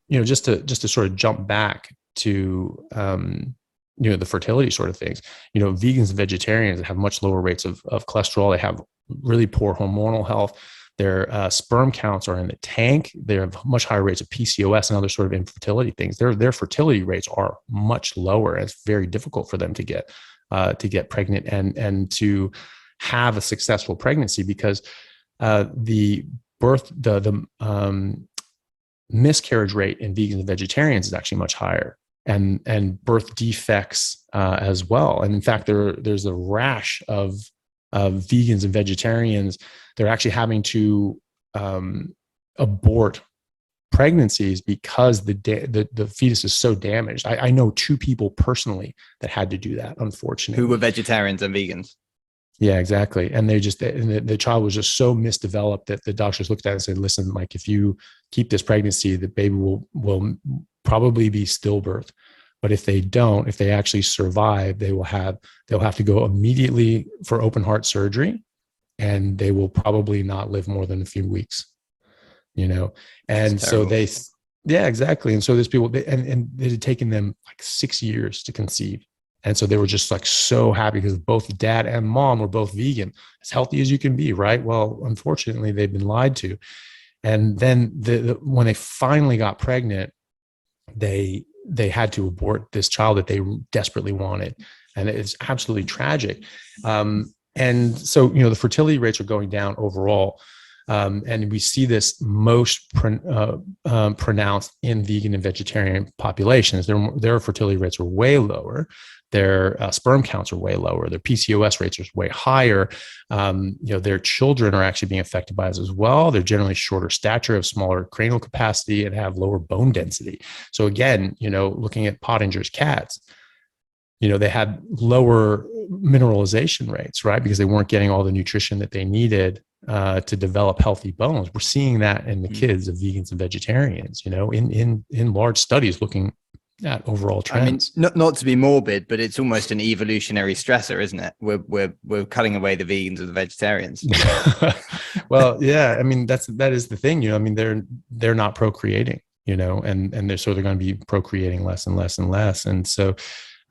just to sort of jump back to, the fertility sort of things, vegans and vegetarians have much lower rates of cholesterol. They have really poor hormonal health. Their sperm counts are in the tank. They have much higher rates of PCOS and other sort of infertility things. Their fertility rates are much lower. And it's very difficult for them to get pregnant and to have a successful pregnancy, because the miscarriage rate in vegans and vegetarians is actually much higher, and birth defects as well. And in fact, there's a rash of vegans and vegetarians. They're actually having to abort pregnancies because the fetus is so damaged. I know 2 people personally that had to do that, unfortunately. Who were vegetarians and vegans. Yeah, exactly. And the child was just so misdeveloped that the doctors looked at it and said, listen, Mike, if you keep this pregnancy, the baby will probably be stillbirth. But if they actually survive, they'll have to go immediately for open heart surgery, and they will probably not live more than a few weeks, And so yeah, exactly. And so there's people, and it had taken them like 6 years to conceive. And so they were just like so happy because both dad and mom were both vegan, as healthy as you can be, right? Well, unfortunately, they've been lied to. And then when they finally got pregnant, they had to abort this child that they desperately wanted. And it's absolutely tragic. And so, the fertility rates are going down overall. And we see this most pronounced in vegan and vegetarian populations. Their fertility rates are way lower. Their sperm counts are way lower. Their PCOS rates are way higher. Their children are actually being affected by this as well. They're generally shorter stature, have smaller cranial capacity, and have lower bone density. So again, looking at Pottinger's cats, they had lower mineralization rates, right? Because they weren't getting all the nutrition that they needed to develop healthy bones. We're seeing that in the kids of vegans and vegetarians, in large studies looking at overall trends. I mean, not to be morbid, but it's almost an evolutionary stressor, isn't it? We're cutting away the vegans and the vegetarians. Well, yeah. I mean, that is the thing. I mean, they're not procreating. And they're going to be procreating less and less and less. And so,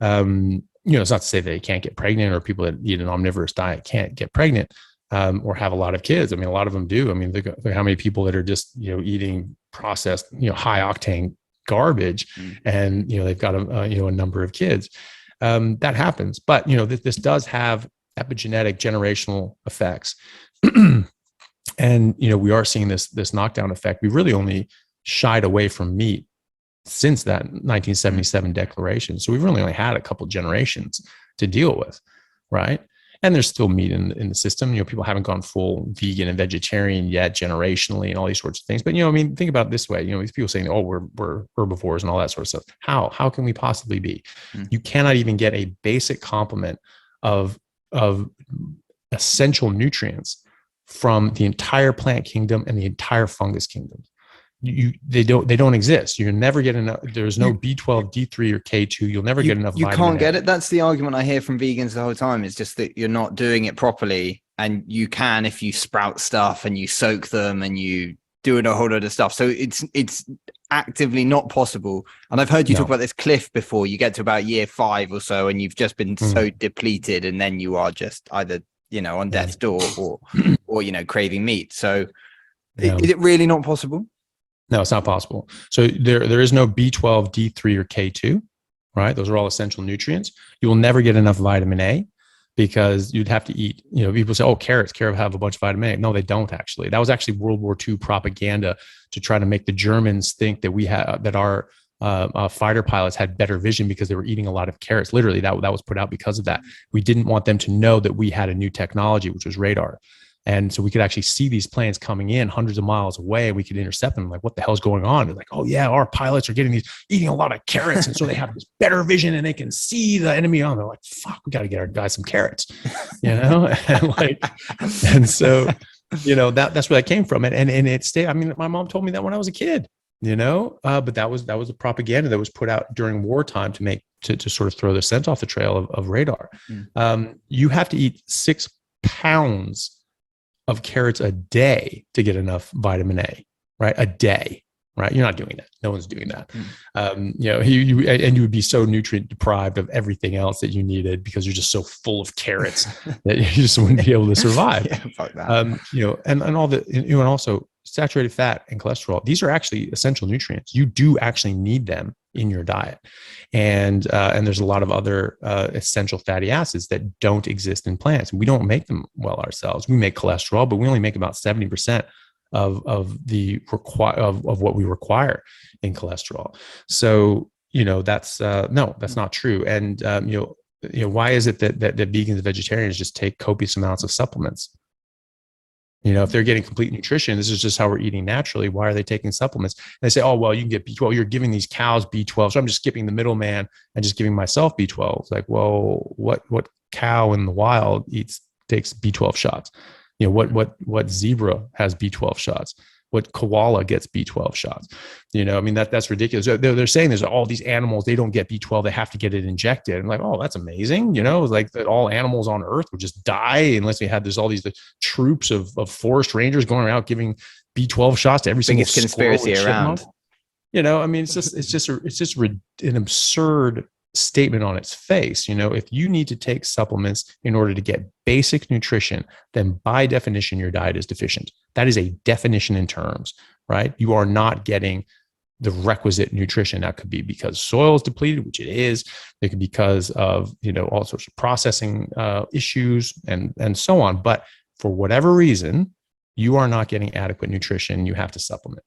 it's not to say they can't get pregnant, or people that eat an omnivorous diet can't get pregnant or have a lot of kids. I mean, a lot of them do. I mean, look how many people that are just eating processed, high octane garbage, and they've got a number of kids. That happens, but this does have epigenetic generational effects, and we are seeing this knockdown effect. We really only shied away from meat since that 1977 declaration, so we've really only had a couple generations to deal with, right? And there's still meat in the system. People haven't gone full vegan and vegetarian yet generationally and all these sorts of things. But, think about it this way, these people saying, oh, we're herbivores and all that sort of stuff. How can we possibly be? You cannot even get a basic complement of essential nutrients from the entire plant kingdom and the entire fungus kingdom. They don't exist. You never get enough. There's no B12, D3, or K2. You'll never get enough. You can't get it. That's the argument I hear from vegans the whole time. It's just that you're not doing it properly, and you can if you sprout stuff and you soak them and you do a whole load of stuff. So it's actively not possible. And I've heard you talk about this cliff before. You get to about year 5 or so, and you've just been so depleted, and then you are just either on death's door or craving meat. So is it really not possible? No, it's not possible. So there is no B12, D3, or K2, right? Those are all essential nutrients. You will never get enough vitamin A, because you'd have to eat, people say, oh, carrots have a bunch of vitamin A. No, they don't actually. That was actually World War II propaganda to try to make the Germans think that our fighter pilots had better vision because they were eating a lot of carrots. Literally, that was put out because of that. We didn't want them to know that we had a new technology, which was radar. And so we could actually see these planes coming in hundreds of miles away, and we could intercept them. Like, what the hell's going on? They're like, oh yeah, our pilots are eating a lot of carrots. And so they have this better vision and they can see the enemy on. They're like, fuck, we got to get our guys some carrots, and so, that's where that came from. And it stayed. I mean, my mom told me that when I was a kid, but that was a propaganda that was put out during wartime to sort of throw the scent off the trail of radar. You have to eat 6 pounds of carrots a day to get enough vitamin A, right? A day. right? You're not doing that. No one's doing that. Mm. You would be so nutrient deprived of everything else that you needed because you're just so full of carrots that you just wouldn't be able to survive. Yeah, fuck that. And all the, and also saturated fat and cholesterol. These are actually essential nutrients. You do actually need them in your diet. And there's a lot of other essential fatty acids that don't exist in plants. We don't make them well ourselves. We make cholesterol, but we only make about 70% of what we require in cholesterol. So, that's not true. And, why is it that vegans and vegetarians just take copious amounts of supplements? If they're getting complete nutrition, this is just how we're eating naturally. Why are they taking supplements? And they say, oh, well, you can get B12. You're giving these cows B12. So I'm just skipping the middleman and just giving myself B12. It's like, well, what cow in the wild takes B12 shots? What zebra has B12 shots? What koala gets B12 shots? That's ridiculous. They're saying there's all these animals, they don't get B12, they have to get it injected. I'm like, oh, that's amazing. It's like that all animals on earth would just die unless we had all these troops of forest rangers going around giving B12 shots to every single conspiracy around. It's just an absurd statement on its face. If you need to take supplements in order to get basic nutrition, then by definition, your diet is deficient. That is a definition in terms, right? You are not getting the requisite nutrition. That could be because soil is depleted, which it is. It could be because of, all sorts of processing issues and so on. But for whatever reason, you are not getting adequate nutrition. You have to supplement.